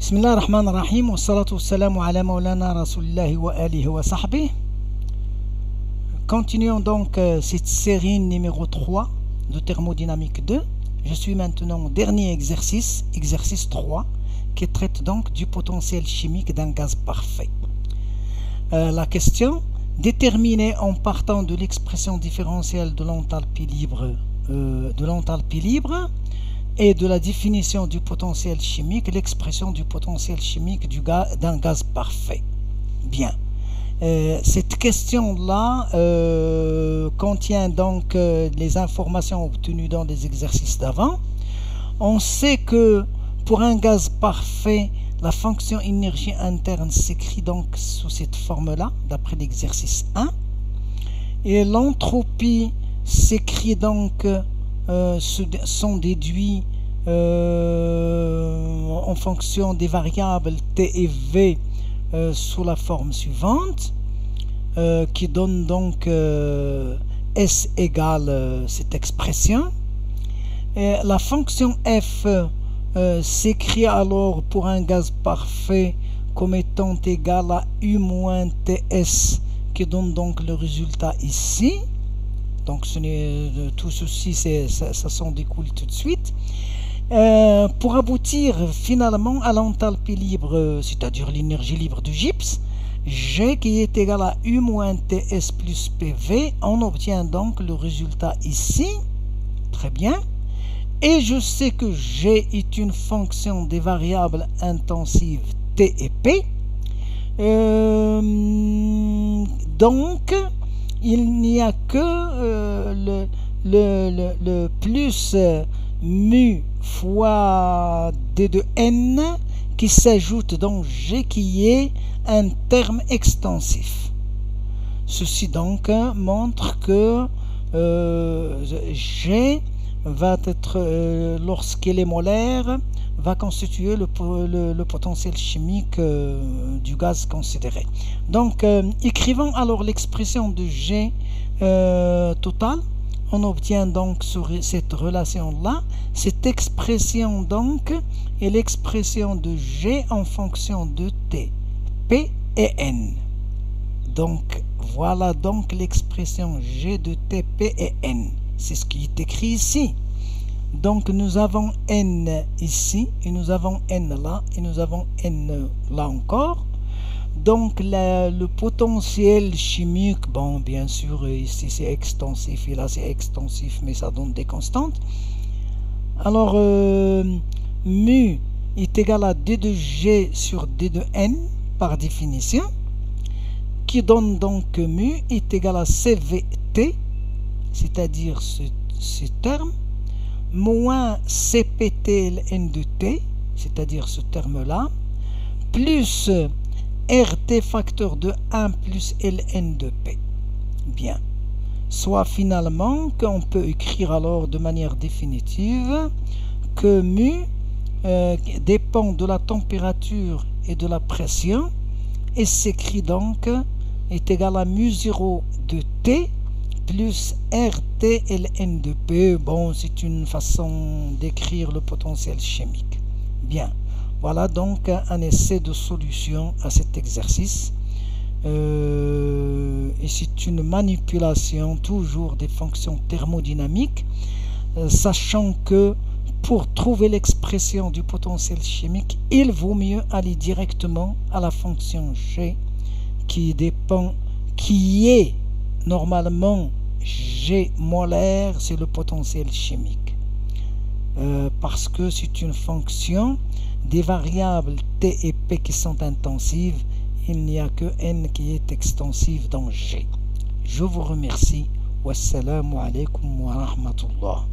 Bismillah ar-Rahman ar-Rahim, wa salatu wa salamu ala maulana rasulillahi wa alihi wa sahbihi. Continuons donc cette série numéro 3 de thermodynamique 2. Je suis maintenant au dernier exercice, exercice 3, qui traite donc du potentiel chimique d'un gaz parfait. La question, déterminée en partant de l'expression différentielle de l'enthalpie libre, et de la définition du potentiel chimique, l'expression du potentiel chimique d'un gaz parfait. Bien. Cette question-là contient donc les informations obtenues dans les exercices d'avant. On sait que pour un gaz parfait, la fonction énergie interne s'écrit donc sous cette forme-là, d'après l'exercice 1. Et l'entropie s'écrit donc sont déduits en fonction des variables T et V sous la forme suivante, qui donne donc S égale cette expression. Et la fonction F s'écrit alors pour un gaz parfait comme étant égal à U moins TS, qui donne donc le résultat ici. Donc tout ceci, ça s'en découle tout de suite. Pour aboutir finalement à l'enthalpie libre, c'est-à-dire l'énergie libre du gypse, G qui est égal à U moins TS plus PV, on obtient donc le résultat ici. Très bien. Et je sais que G est une fonction des variables intensives T et P. Donc, il n'y a que le plus mu fois d de n qui s'ajoute dans G, qui est un terme extensif. Ceci donc montre que G va être, lorsqu'il est molaire, va constituer le potentiel chimique du gaz considéré. Donc, écrivons alors l'expression de G total. On obtient donc sur cette relation-là, cette expression donc est l'expression de G en fonction de T, P et N. Donc, voilà donc l'expression G de T, P et N. C'est ce qui est écrit ici. Donc nous avons N ici, et nous avons N là, et nous avons N là encore. Donc le potentiel chimique, bon bien sûr ici c'est extensif et là c'est extensif, mais ça donne des constantes. Alors mu est égal à D de G sur D de N par définition, qui donne donc que mu est égal à CVT, c'est-à-dire ce terme, moins CPT-Ln de T, c'est-à-dire ce terme-là, plus RT facteur de 1 plus Ln de P. Bien. Soit finalement qu'on peut écrire alors de manière définitive que mu dépend de la température et de la pression, et s'écrit donc est égal à mu 0 de T plus RT Ln de P. Bon, c'est une façon d'écrire le potentiel chimique. Bien, voilà donc un essai de solution à cet exercice. Et c'est une manipulation toujours des fonctions thermodynamiques, sachant que pour trouver l'expression du potentiel chimique, il vaut mieux aller directement à la fonction G qui est normalement G molaire, c'est le potentiel chimique. Parce que c'est une fonction des variables T et P qui sont intensives, il n'y a que N qui est extensive dans G. Je vous remercie. Wassalamu alaikum wa rahmatullah.